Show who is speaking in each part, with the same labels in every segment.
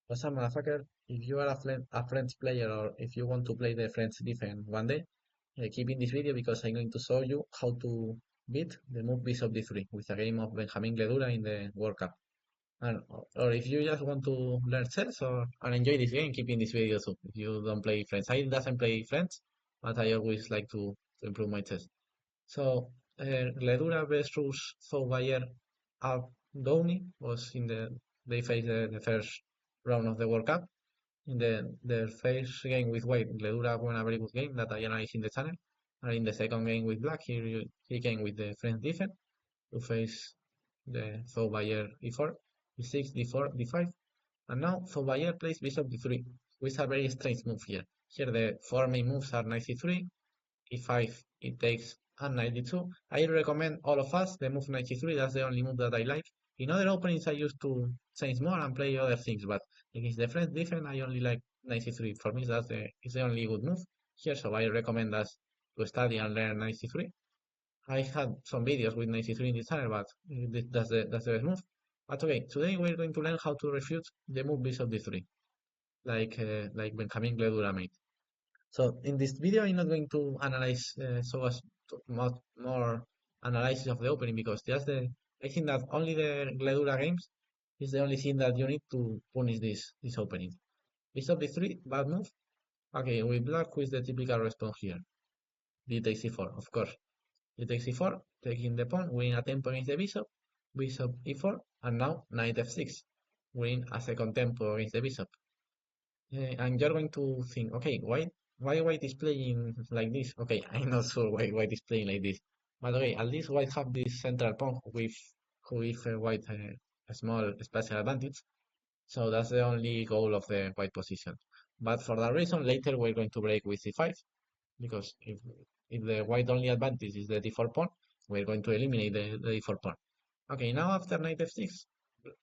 Speaker 1: What's up, motherfucker? If you are a French player or if you want to play the French defense one day, keep in this video because I'm going to show you how to beat the move bishop d3 with a game of Benjamin Gledura in the World Cup. And, or if you just want to learn chess or and enjoy this game, keep in this video too. If you don't play French, I doesn't play French, but I always like to improve my chess. So, Gledura versus Bayer Amdouni was in they faced the first round of the World Cup. In the first game with white, Gledura won a very good game that I analyzed in the channel. And in the second game with black, he came with the French defense to face the Bayer e4, e6, d4, d5. And now Bayer plays bishop d3, which is a very strange move here. Here the four main moves are knight c3, e5, it takes, and knight d2. I recommend all of us the move knight c3, that's the only move that I like. In other openings I used to change more and play other things, but against the French defense I only like knight c3. For me it's the only good move here, so I recommend us to study and learn knight c3. I had some videos with knight c3 in this channel, but that's the best move. But okay, today we're going to learn how to refute the move bishop d3, like Benjamin Gledura made. So in this video, I'm not going to analyze so as much more analysis of the opening because I think that only the Gledura games is the only thing that you need to punish this opening. Bishop d3, bad move. Okay, with black, who is the typical response here? D takes e4, of course. D takes e4, taking the pawn, winning a tempo against the bishop, bishop e4, and now knight f6, winning a second tempo against the bishop. And you're going to think, okay, why white is playing like this? Okay, I'm not sure why white is playing like this. But okay, at least white have this central pawn who give white a small special advantage. So that's the only goal of the white position. But for that reason, later we're going to break with c5 because if the white only advantage is the d4 pawn, we're going to eliminate the d4 pawn. Okay, now after knight f6,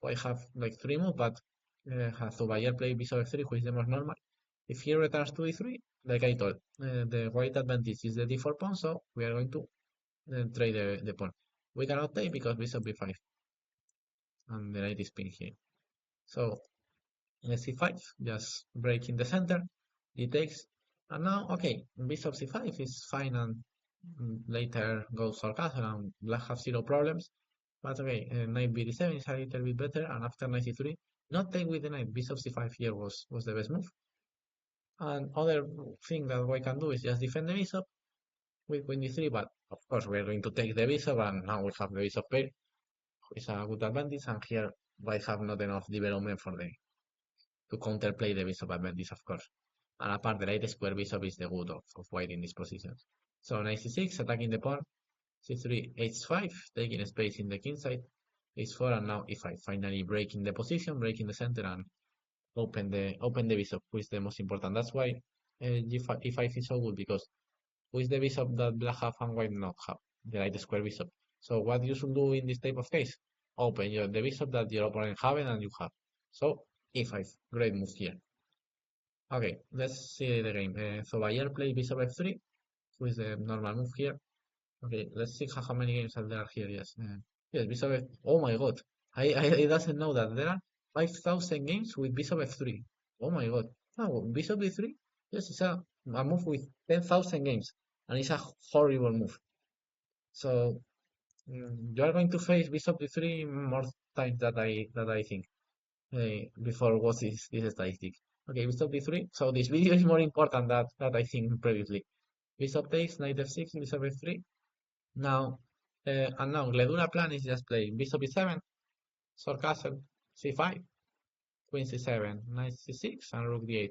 Speaker 1: I have like three moves, but has Zubayer play bishop f3, which is the most normal. If he returns to e3, like I told, the white advantage is the d4 pawn, so we are going to trade the pawn. We cannot take because bishop b5, and the knight is pinned here. So c5, just breaking the center, he takes, and now, okay, bishop c5 is fine, and later goes for castle, and black have zero problems. But okay, knight b7 is a little bit better, and after knight c3, not take with the knight, bishop c5 here was the best move. And other thing that we can do is just defend the bishop with queen d3, but of course we're going to take the bishop, and now we have the bishop pair, which is a good advantage, and here white have not enough development to counterplay the bishop advantage, of course. And apart, the right square bishop is the good of white in this position. So knight c6, attacking the pawn, c3, h5, taking space in the king side, h4, and now e5, finally breaking the position, breaking the center, and open the bishop, which is the most important. That's why g5, e5 is so good, because who is the bishop that black have and white not have? The right square bishop. So what you should do in this type of case? Open the bishop that your opponent haven't and you have. So e5, great move here. Okay, let's see the game. So Bayer play bishop f3, who is the normal move here. Okay, let's see how many games are there here. Yes, yes, bishop f. Oh my god, I doesn't know that there are 5,000 games with bishop f3. Oh my god, no, bishop d3. Yes, it's a move with 10,000 games, and it's a horrible move. So you are going to face bishop d3 more times that I think. Before what is this statistic? Okay, bishop d3. So this video is more important that I think previously. Bishop takes, knight f6, bishop f3. Now, and now Gledura plan is just play bishop e7, sword castle, c5, queen c7, knight c6, and rook d8.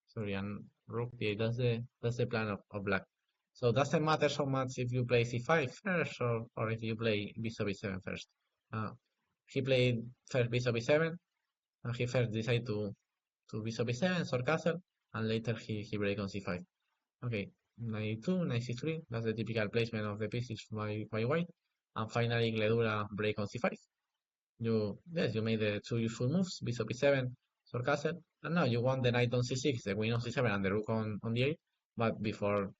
Speaker 1: Sorry, and rook d8. That's the plan of black. So it doesn't matter so much if you play c5 first or if you play bishop e7 first. He played first bishop e7, and he first decided to bishop e7, sword castle, and later he break on c5. Okay, knight e2, knight c3, that's the typical placement of the pieces by white. And finally, Gledura break on c5. You made the two useful moves, bishop e7, sword castle, and now you want the knight on c6, the queen on c7, and the rook on d8. But before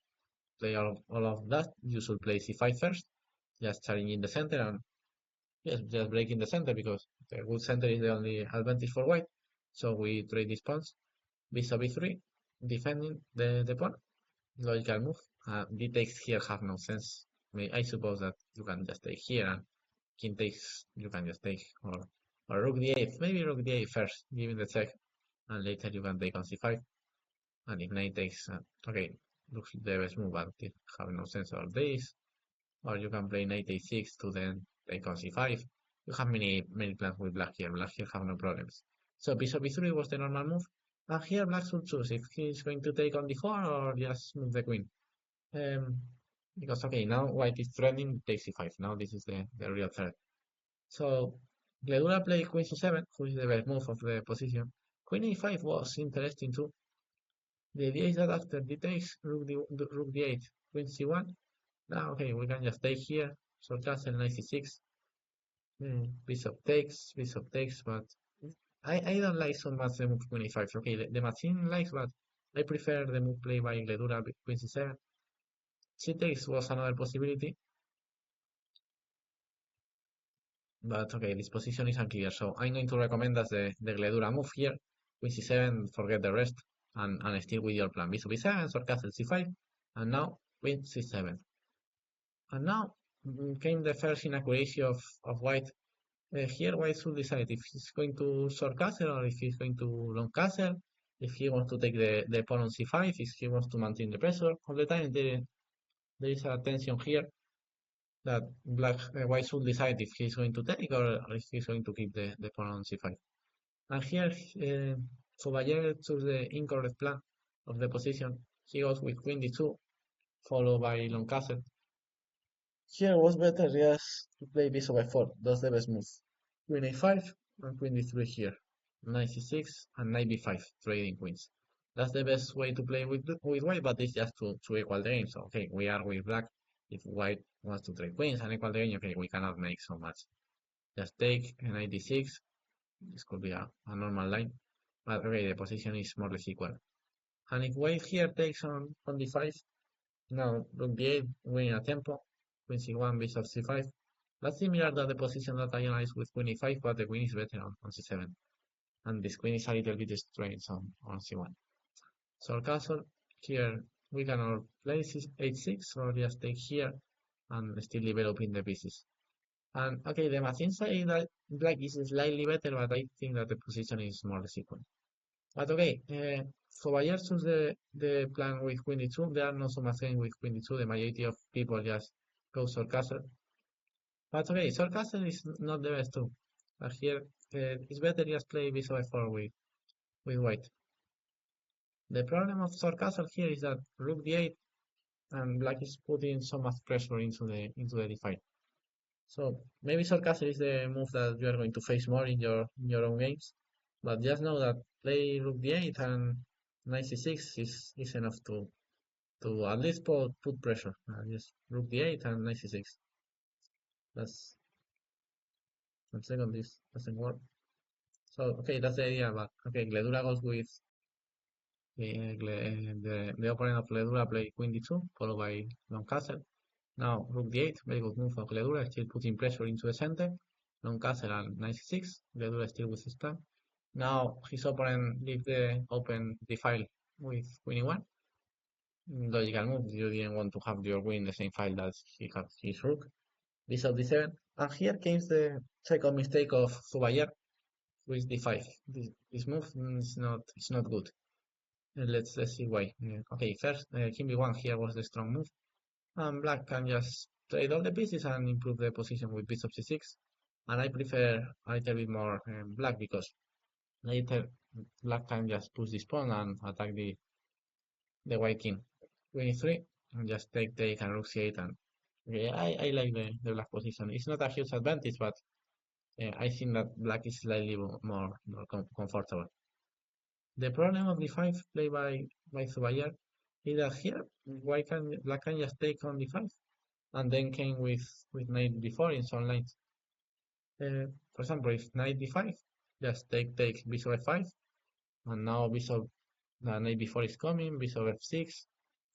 Speaker 1: play all of that, you should play c5 first, just challenging the center, and yes, just breaking the center because the good center is the only advantage for white. So we trade these pawns. Bishop b3, defending the pawn. Logical move. D takes here have no sense. I suppose that you can just take here and king takes you can just take or rook d8. Maybe rook d8 first, giving the check, and later you can take on c5. And if knight takes, okay, looks the best move, but it have no sense of this. Or you can play knight a6 to then take on c5. You have many plans with black here. Black here have no problems. So bishop b3 was the normal move. And here black should choose if he's going to take on d4 or just move the queen. Um, because okay, now white is threatening takes c5. Now this is the real threat. So Gledura played queen c7, who is the best move of the position. Queen a5 was interesting too. The idea is that after d takes rook d8, queen c1. Now okay, we can just take here. So castle knight c6. Bishop takes, but I don't like so much the move queen a5. Okay, the machine likes, but I prefer the move played by Gledura queen c7. C takes was another possibility, but okay, this position is unclear, so I'm going to recommend as the Gledura move here. Queen c7, forget the rest, and still with your plan. Bishop b7, or castle c5, and now queen c7. And now came the first inaccuracy of white. Here white should decide if he's going to short castle or if he's going to long castle, if he wants to take the pawn on c5, if he wants to maintain the pressure. All the time there is a tension here that white should decide if he's going to take or if he's going to keep the pawn on c5. And here Chevalier chose the incorrect plan of the position. He goes with queen d2 followed by long castle. Here was better just to play bishop f4. That's the best move. Queen a5 and queen d3 here. Knight c6 and knight b5 trading queens. That's the best way to play with white, but it's just to equal the game. So okay, we are with black. If white wants to trade queens and equal the game, okay, we cannot make so much. Just take knight d6. This could be a normal line. But okay, the position is more or less equal. And if white here takes on d5, now rook d8, winning a tempo, queen c1, bishop c5. That's similar to the position that I analyzed with queen e5, but the queen is better on c7. And this queen is a little bit strange on c1. So castle, here we can all play h6 or just take here and still developing the pieces. And okay, the machine say that black is slightly better, but I think that the position is more or less equal. But okay, Chevalier choose the plan with queen d2. There are not so much game with queen d2. The majority of people just go short castle. But okay, short castle is not the best too. But here, it's better just play bishop f4 with white. The problem of short castle here is that rook d8 and black is putting so much pressure into the d5. So maybe short castle is the move that you are going to face more in your own games. But just know that play rook d8 and knight c6 is enough to at least put pressure. Just rook d8 and knight c6. That's one second, this doesn't work. So okay, that's the idea. But okay, Gledura goes with the opponent of Gledura play queen d2 followed by long castle. Now rook d8, very good move of Gledura, still putting pressure into the center. Long castle and knight c6. Gledura still with his plan. Now his opponent leave the open the file with queen e1. Logical move. You didn't want to have your queen in the same file that he had his rook. Bishop d7. And here comes the second mistake of Zubayer with d5. This move is not good. Let's see why. Okay, first king b1 here was the strong move. And black can just trade all the pieces and improve the position with bishop c6. And I prefer a little bit more black because later black can just push this pawn and attack the white king. Queen e3 and just take and rook c8 and okay, I like the black position. It's not a huge advantage, but I think that black is slightly more comfortable. The problem of d5 played by Zubayer is that here black can just take on d5 and then came with knight d4 in some lines. For example, if knight d5, just take bishop f5, and now knight b4 is coming, bishop f6,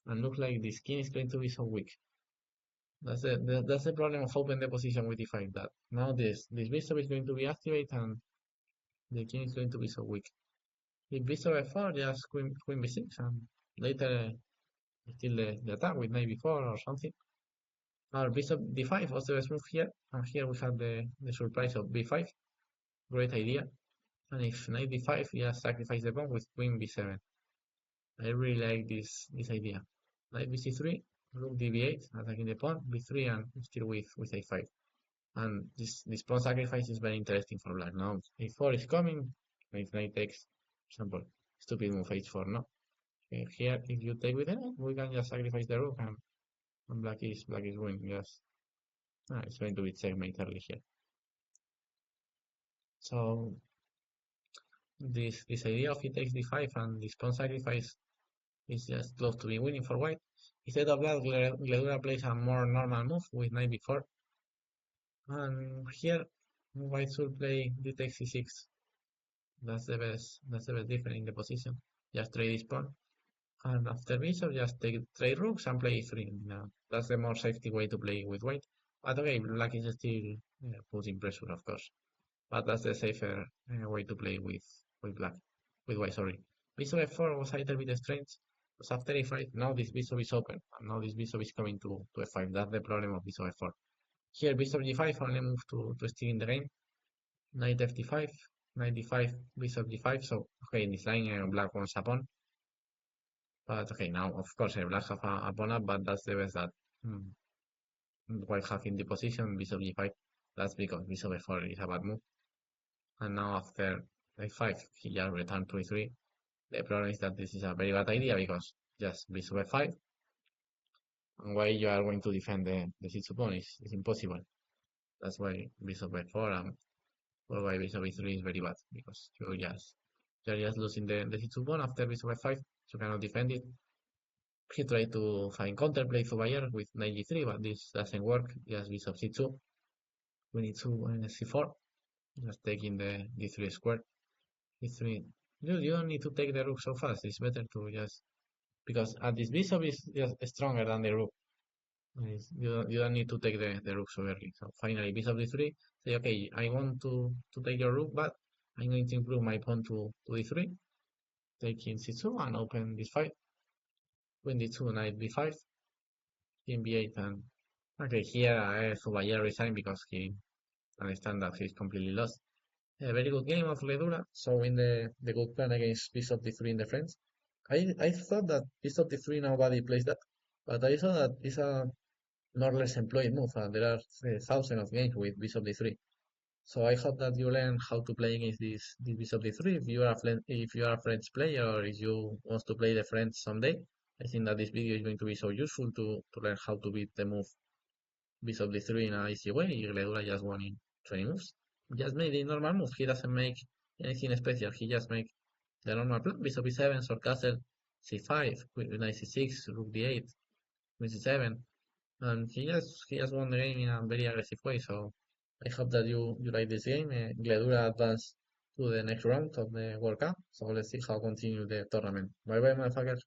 Speaker 1: and looks like this king is going to be so weak. That's the problem of open the position with d5. That now this bishop is going to be activated and the king is going to be so weak. If bishop f4, just queen b6, and later still the attack with knight b4 or something. Our bishop d5 was the best move here, and here we have the surprise of b5. Great idea. And if knight d5, just sacrifice the pawn with queen b7. I really like this idea. Knight bc3, rook db8, attacking the pawn, b3, and still with a5. And this pawn sacrifice is very interesting for black. Now a4 is coming, if knight takes, for example, stupid move h4, no? Here, if you take with it, we can just sacrifice the rook, and black is winning. Yes, it's going to be checkmate early here. So this idea of he takes d5 and this pawn sacrifice is just close to be winning for white. Instead of that, Gledura plays a more normal move with knight b4, and here white should play d takes c6. That's the best. That's the best defense in the position. Just trade this pawn, and after bishop, just take trade rooks and play e3. Now, that's the more safety way to play with white. But okay, black is still putting pressure, of course. But that's the safer way to play with black, with white. Sorry. Bishop f4 was a little bit strange. Because after e5, now this bishop is open, and now this bishop is coming to f5. That's the problem of bishop f4. Here, bishop g5 only move to steal in the game. Knight f5, knight d5, bishop g5. So okay, in this line, black wants a pawn. But okay, now of course black have a pawn up, but that's the best that white have in the position. Bishop g5. That's because bishop f4 is a bad move. And now after a5, he just returned to e3. The problem is that this is a very bad idea because just bishop f5, and why you are going to defend the c2 pawn is impossible. That's why bishop f4 and why bishop e3 is very bad because you're just losing the c2 pawn after bishop f5. You cannot defend it. He tried to find counterplay for Bayer with knight g3, but this doesn't work. Just bishop c2. We need to c4. Just taking the d3 square. e3. You don't need to take the rook so fast. It's better to just because at this bishop is just stronger than the rook. You don't need to take the rook so early. So finally, bishop d3. Say, okay, I want to take your rook, but I'm going to improve my pawn to d3. Taking c2 and open this fight. Queen d2, knight b5, king b8, and okay, here Zubayer resigned because he understands that he's completely lost. A very good game of Gledura, showing the good plan against bishop d3 in the French. I thought that bishop d3 nobody plays that, but I saw that it's a more or less employed move. There are thousands of games with bishop d3. So I hope that you learn how to play against this bishop d3 if you are a French player or if you want to play the French someday. I think that this video is going to be so useful to learn how to beat the move bishop d3 in an easy way. Gledura just won in 20 moves. Just made the normal move. He doesn't make anything special. He just make the normal plan. Bishop e7, sword castle, c5, knight c6, rook d8, queen c7. And he just won the game in a very aggressive way. So I hope that you like this game. Gledura advanced to the next round of the World Cup. So let's see how continue the tournament. Bye bye, motherfuckers.